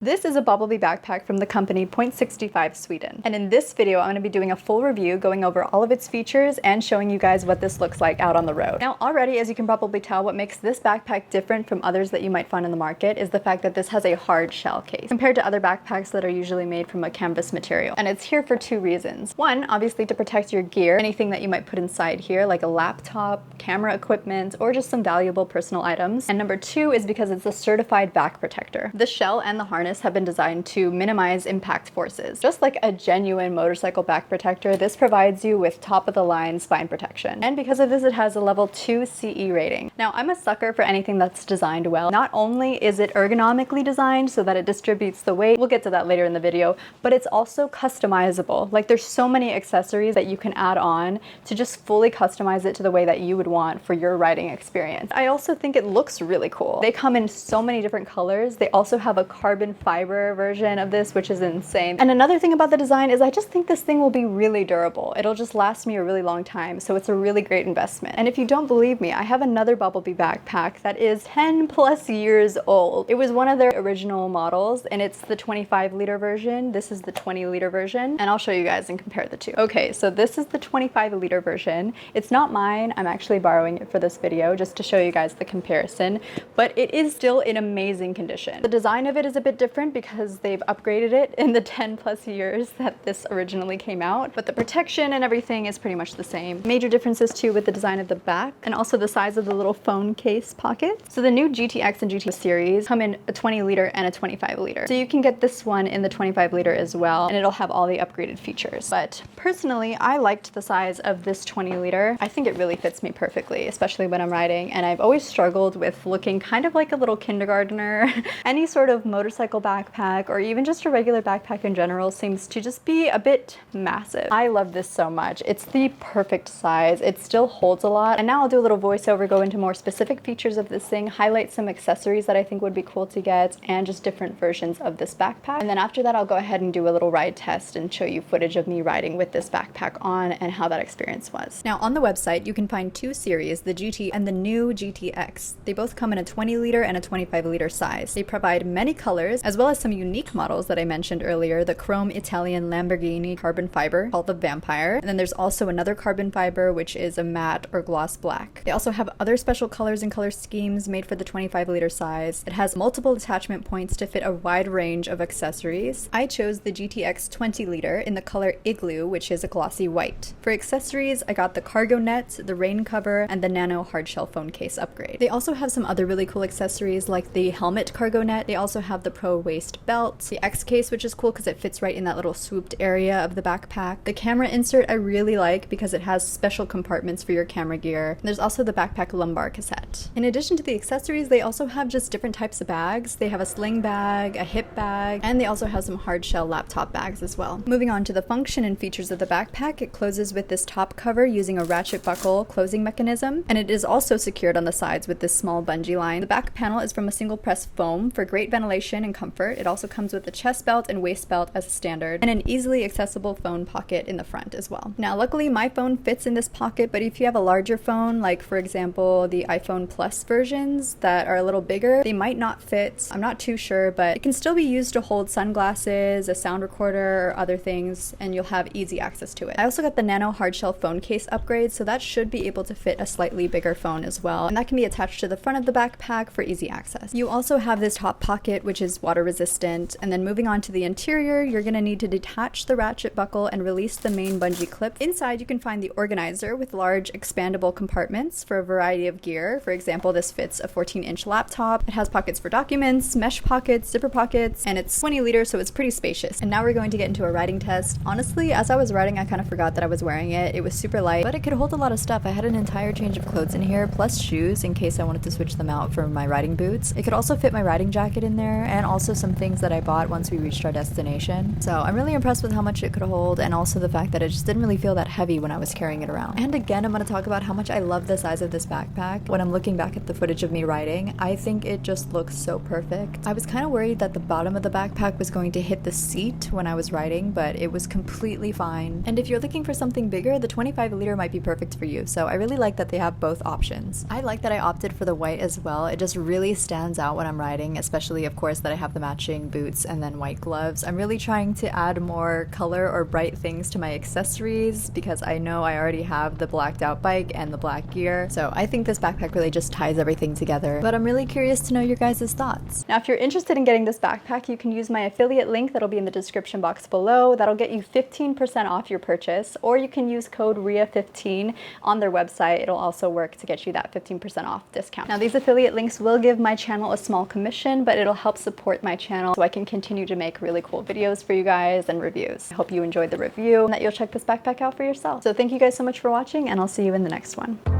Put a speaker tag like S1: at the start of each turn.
S1: This is a Boblbee backpack from the company Point65 Sweden. And in this video, I'm going to be doing a full review going over all of its features and showing you guys what this looks like out on the road. Now already, as you can probably tell, what makes this backpack different from others that you might find in the market is the fact that this has a hard shell case compared to other backpacks that are usually made from a canvas material. And it's here for two reasons. One, obviously to protect your gear, anything that you might put inside here, like a laptop, camera equipment, or just some valuable personal items. And number two is because it's a certified back protector. The shell and the harness have been designed to minimize impact forces. Just like a genuine motorcycle back protector, this provides you with top-of-the-line spine protection. And because of this, it has a level 2 CE rating. Now, I'm a sucker for anything that's designed well. Not only is it ergonomically designed so that it distributes the weight, we'll get to that later in the video, but it's also customizable. Like, there's so many accessories that you can add on to just fully customize it to the way that you would want for your riding experience. I also think it looks really cool. They come in so many different colors. They also have a carbon fiber version of this, which is insane. And another thing about the design is I just think this thing will be really durable. It'll just last me a really long time, so it's a really great investment. And if you don't believe me, I have another Boblbee backpack that is 10 plus years old. It was one of their original models, and it's the 25-liter version. This is the 20-liter version, and I'll show you guys and compare the two. Okay, so this is the 25-liter version. It's not mine. I'm actually borrowing it for this video just to show you guys the comparison, but it is still in amazing condition. The design of it is a bit different because they've upgraded it in the 10 plus years that this originally came out, but the protection and everything is pretty much the same. Major differences too with the design of the back and also the size of the little phone case pocket. So the new GTX and GT series come in a 20-liter and a 25-liter. So you can get this one in the 25-liter as well, and it'll have all the upgraded features. But personally, I liked the size of this 20-liter. I think it really fits me perfectly, especially when I'm riding, and I've always struggled with looking kind of like a little kindergartner. Any sort of motorcycle backpack or even just a regular backpack in general seems to just be a bit massive. I love this so much. It's the perfect size. It still holds a lot. And now I'll do a little voiceover, go into more specific features of this thing, highlight some accessories that I think would be cool to get, and just different versions of this backpack. And then after that, I'll go ahead and do a little ride test and show you footage of me riding with this backpack on and how that experience was. Now on the website, you can find two series, the GT and the new GTX. They both come in a 20-liter and a 25-liter size. They provide many colors as well as some unique models that I mentioned earlier, the chrome Italian Lamborghini carbon fiber called the Vampire. And then there's also another carbon fiber, which is a matte or gloss black. They also have other special colors and color schemes made for the 25-liter size. It has multiple attachment points to fit a wide range of accessories. I chose the GTX 20-liter in the color Igloo, which is a glossy white. For accessories, I got the cargo net, the rain cover, and the nano hardshell phone case upgrade. They also have some other really cool accessories like the helmet cargo net. They also have the Pro waist belt, the X case, which is cool because it fits right in that little swooped area of the backpack. The camera insert I really like because it has special compartments for your camera gear. And there's also the backpack lumbar cassette. In addition to the accessories, they also have just different types of bags. They have a sling bag, a hip bag, and they also have some hard shell laptop bags as well. Moving on to the function and features of the backpack, it closes with this top cover using a ratchet buckle closing mechanism, and it is also secured on the sides with this small bungee line. The back panel is from a single press foam for great ventilation and comfort. It also comes with a chest belt and waist belt as a standard, and an easily accessible phone pocket in the front as well. Now, luckily my phone fits in this pocket, but if you have a larger phone, like for example the iPhone Plus versions that are a little bigger, they might not fit. I'm not too sure, but it can still be used to hold sunglasses, a sound recorder, or other things, and you'll have easy access to it. I also got the nano hardshell phone case upgrade, so that should be able to fit a slightly bigger phone as well, and that can be attached to the front of the backpack for easy access. You also have this top pocket, which is water resistant, and then moving on to the interior, you're going to need to detach the ratchet buckle and release the main bungee clip. Inside, you can find the organizer with large expandable compartments for a variety of gear. For example, this fits a 14-inch laptop. It has pockets for documents, mesh pockets, zipper pockets, and it's 20 liters, so it's pretty spacious. And now we're going to get into a riding test. Honestly, as I was riding, I kind of forgot that I was wearing it. It was super light, but it could hold a lot of stuff. I had an entire change of clothes in here, plus shoes in case I wanted to switch them out for my riding boots. It could also fit my riding jacket in there, and also some things that I bought once we reached our destination. So I'm really impressed with how much it could hold, and also the fact that it just didn't really feel that heavy when I was carrying it around. And again, I'm going to talk about how much I love the size of this backpack. When I'm looking back at the footage of me riding, I think it just looks so perfect. I was kind of worried that the bottom of the backpack was going to hit the seat when I was riding, but it was completely fine. And if you're looking for something bigger, the 25-liter might be perfect for you, so I really like that they have both options. I like that I opted for the white as well. It just really stands out when I'm riding, especially of course that I have have the matching boots and then white gloves. I'm really trying to add more color or bright things to my accessories because I know I already have the blacked out bike and the black gear. So I think this backpack really just ties everything together, but I'm really curious to know your guys' thoughts. Now, if you're interested in getting this backpack, you can use my affiliate link that'll be in the description box below. That'll get you 15% off your purchase, or you can use code RIA15 on their website. It'll also work to get you that 15% off discount. Now, these affiliate links will give my channel a small commission, but it'll help support my channel so I can continue to make really cool videos for you guys and reviews. I hope you enjoyed the review and that you'll check this backpack out for yourself. So thank you guys so much for watching, and I'll see you in the next one.